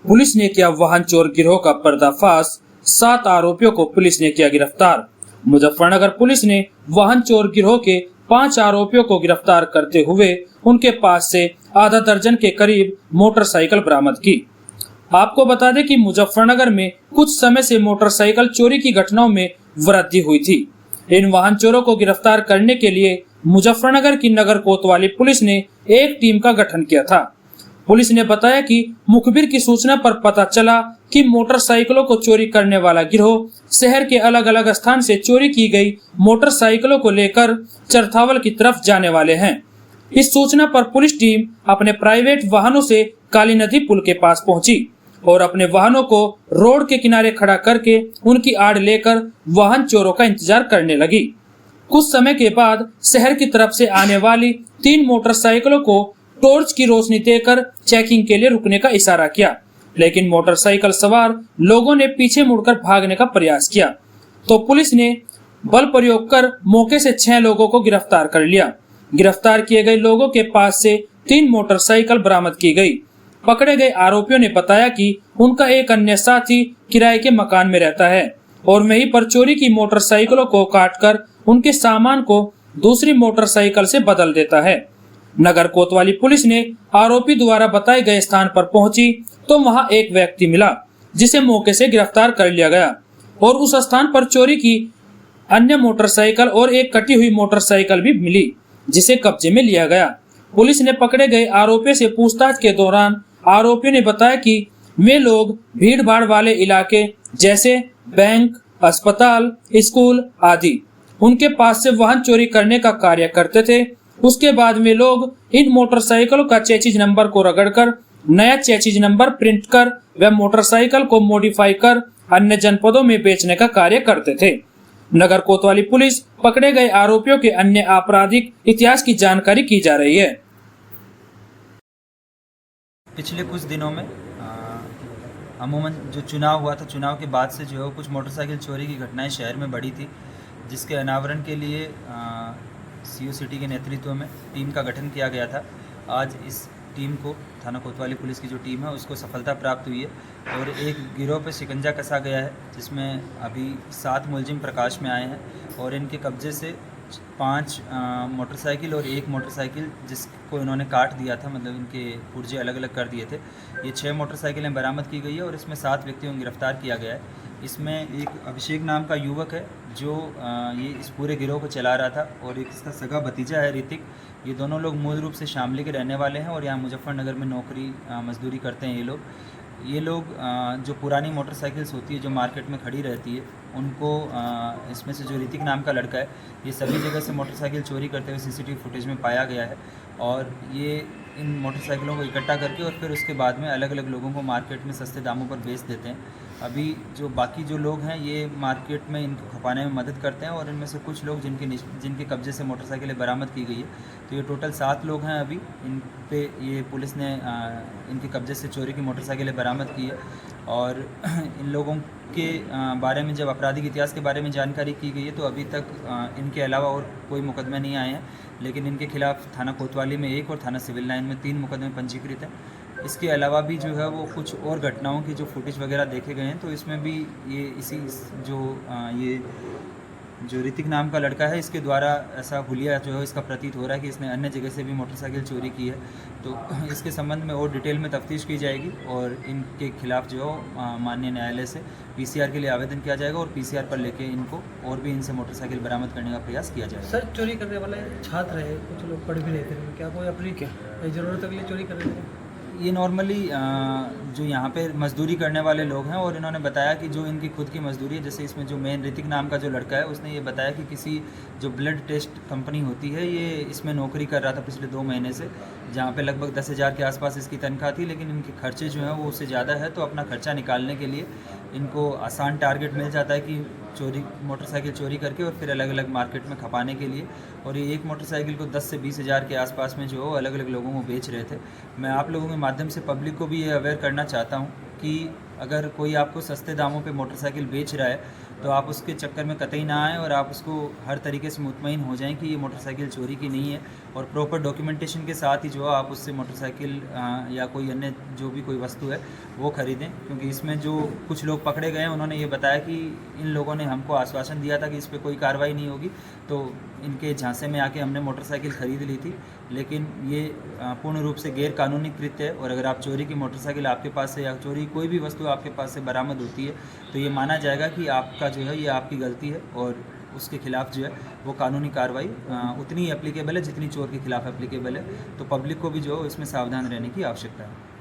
Police ने किया वाहन चोर गिरोह का पर्दाफाश, 7 आरोपियों को पुलिस ने किया गिरफ्तार। मुजफ्फरनगर पुलिस ने वाहन चोर गिरोह के 5 आरोपियों को गिरफ्तार करते हुए उनके पास से आधा दर्जन के करीब मोटरसाइकिल बरामद की। आपको बता दें कि मुजफ्फरनगर में कुछ समय से मोटरसाइकिल चोरी की घटनाओं में वृद्धि हुई थी। इन वाहन चोरों को गिरफ्तार करने के लिए मुजफ्फरनगर की नगर कोतवाली पुलिस ने एक टीम का गठन किया था। पुलिस ने बताया कि मुखबिर की सूचना पर पता चला कि मोटरसाइकिलों को चोरी करने वाला गिरोह शहर के अलग अलग स्थान से चोरी की गई मोटरसाइकिलों को लेकर चरथावल की तरफ जाने वाले हैं। इस सूचना पर पुलिस टीम अपने प्राइवेट वाहनों से काली नदी पुल के पास पहुंची और अपने वाहनों को रोड के किनारे खड़ा करके उनकी आड़ लेकर वाहन चोरों का इंतजार करने लगी। कुछ समय के बाद शहर की तरफ से आने वाली 3 मोटरसाइकिलों को टॉर्च की रोशनी देकर चेकिंग के लिए रुकने का इशारा किया, लेकिन मोटरसाइकिल सवार लोगों ने पीछे मुड़कर भागने का प्रयास किया तो पुलिस ने बल प्रयोग कर मौके से 6 लोगों को गिरफ्तार कर लिया। गिरफ्तार किए गए लोगों के पास से 3 मोटरसाइकिल बरामद की गई। पकड़े गए आरोपियों ने बताया कि उनका एक अन्य साथी किराए के मकान में रहता है और वहीं पर चोरी की मोटरसाइकिलों को काटकर उनके सामान को दूसरी मोटरसाइकिल से बदल देता है। नगर कोतवाली पुलिस ने आरोपी द्वारा बताए गए स्थान पर पहुंची तो वहां एक व्यक्ति मिला जिसे मौके से गिरफ्तार कर लिया गया और उस स्थान पर चोरी की अन्य मोटरसाइकिल और एक कटी हुई मोटरसाइकिल भी मिली जिसे कब्जे में लिया गया। पुलिस ने पकड़े गए आरोपियों से पूछताछ के दौरान आरोपियों ने बताया कि वे लोग भीड़ भाड़ वाले इलाके जैसे बैंक, अस्पताल, स्कूल आदि उनके पास से वाहन चोरी करने का कार्य करते थे। उसके बाद वे लोग इन मोटरसाइकिलों का चेसिस नंबर को रगड़कर नया चेसिस नंबर प्रिंट कर व मोटरसाइकिल को मॉडिफाई कर अन्य जनपदों में बेचने का कार्य करते थे। नगर कोतवाली पुलिस पकड़े गए आरोपियों के अन्य आपराधिक इतिहास की जानकारी की जा रही है। पिछले कुछ दिनों में अमूमन जो चुनाव हुआ था, चुनाव के बाद से जो है कुछ मोटरसाइकिल चोरी की घटनाएं शहर में बढ़ी थी, जिसके अनावरण के लिए सीओ सिटी के नेतृत्व में टीम का गठन किया गया था। आज इस टीम को थाना कोतवाली पुलिस की जो टीम है उसको सफलता प्राप्त हुई है और एक गिरोह पर शिकंजा कसा गया है, जिसमें अभी 7 मुलजिम प्रकाश में आए हैं और इनके कब्जे से 5 मोटरसाइकिल और 1 मोटरसाइकिल जिसको इन्होंने काट दिया था, मतलब इनके पुर्जे अलग अलग कर दिए थे। ये 6 मोटरसाइकिलें बरामद की गई है और इसमें 7 व्यक्तियों को गिरफ्तार किया गया है। इसमें एक अभिषेक नाम का युवक है जो ये इस पूरे गिरोह को चला रहा था और एक इसका सगा भतीजा है ऋतिक। ये दोनों लोग मूल रूप से शामली के रहने वाले हैं और यहाँ मुजफ्फरनगर में नौकरी मजदूरी करते हैं। ये लोग जो पुरानी मोटरसाइकिल्स होती है जो मार्केट में खड़ी रहती है उनको इसमें से जो ऋतिक नाम का लड़का है ये सभी जगह से मोटरसाइकिल चोरी करते हुए सीसीटीवी फुटेज में पाया गया है और ये इन मोटरसाइकिलों को इकट्ठा करके और फिर उसके बाद में अलग अलग लोगों को मार्केट में सस्ते दामों पर बेच देते हैं। अभी जो बाकी जो लोग हैं ये मार्केट में इनको खपाने में मदद करते हैं और इनमें से कुछ लोग जिनके कब्जे से मोटरसाइकिलें बरामद की गई है, तो ये टोटल 7 लोग हैं। अभी इन पे ये पुलिस ने इनके कब्जे से चोरी की मोटरसाइकिलें बरामद की है और इन लोगों के बारे में जब आपराधिक इतिहास के बारे में जानकारी की गई है तो अभी तक इनके अलावा और कोई मुकदमे नहीं आए हैं, लेकिन इनके खिलाफ थाना कोतवाली में 1 और थाना सिविल लाइन में 3 मुकदमे पंजीकृत हैं। इसके अलावा भी जो है वो कुछ और घटनाओं की जो फुटेज वगैरह देखे गए हैं तो इसमें भी ये ये जो ऋतिक नाम का लड़का है इसके द्वारा ऐसा हुलिया जो है इसका प्रतीत हो रहा है कि इसने अन्य जगह से भी मोटरसाइकिल चोरी की है। तो इसके संबंध में और डिटेल में तफ्तीश की जाएगी और इनके खिलाफ जो है माननीय न्यायालय से पीसीआर के लिए आवेदन किया जाएगा और पीसीआर पर लेके इनको और भी इनसे मोटरसाइकिल बरामद करने का प्रयास किया जाएगा। सर, चोरी करने वाले छात्र है, कुछ लोग पढ़ भी रहे थे, क्या कोई अपनी ज़रूरत के लिए चोरी कर रहे थे? ये नॉर्मली जो यहाँ पे मजदूरी करने वाले लोग हैं और इन्होंने बताया कि जो इनकी खुद की मजदूरी है, जैसे इसमें जो मेन ऋतिक नाम का जो लड़का है उसने ये बताया कि किसी जो ब्लड टेस्ट कंपनी होती है ये इसमें नौकरी कर रहा था पिछले 2 महीने से, जहाँ पे लगभग 10,000 के आसपास इसकी तनख्वाह थी, लेकिन इनके खर्चे जो हैं वो उससे ज़्यादा है। तो अपना खर्चा निकालने के लिए इनको आसान टारगेट मिल जाता है कि मोटरसाइकिल चोरी करके और फिर अलग अलग मार्केट में खपाने के लिए, और ये एक मोटरसाइकिल को 10 से 20,000 के आसपास में जो अलग अलग लोगों को बेच रहे थे। मैं आप लोगों के माध्यम से पब्लिक को भी ये अवेयर करना चाहता हूँ कि अगर कोई आपको सस्ते दामों पे मोटरसाइकिल बेच रहा है तो आप उसके चक्कर में कतई ना आएँ और आप उसको हर तरीके से मुतमईन हो जाएं कि ये मोटरसाइकिल चोरी की नहीं है, और प्रॉपर डॉक्यूमेंटेशन के साथ ही जो है आप उससे मोटरसाइकिल या कोई अन्य जो भी कोई वस्तु है वो ख़रीदें। क्योंकि इसमें जो कुछ लोग पकड़े गए हैं उन्होंने ये बताया कि इन लोगों ने हमको आश्वासन दिया था कि इस पर कोई कार्रवाई नहीं होगी, तो इनके झांसे में आके हमने मोटरसाइकिल ख़रीद ली थी। लेकिन ये पूर्ण रूप से गैर कानूनी कृत्य है, और अगर आप चोरी की मोटरसाइकिल आपके पास से या चोरी कोई भी वस्तु आपके पास से बरामद होती है तो ये माना जाएगा कि आपका जो है ये आपकी गलती है, और उसके खिलाफ जो है वो कानूनी कार्रवाई उतनी एप्लीकेबल है जितनी चोर के खिलाफ एप्लीकेबल है। तो पब्लिक को भी जो है इसमें सावधान रहने की आवश्यकता है।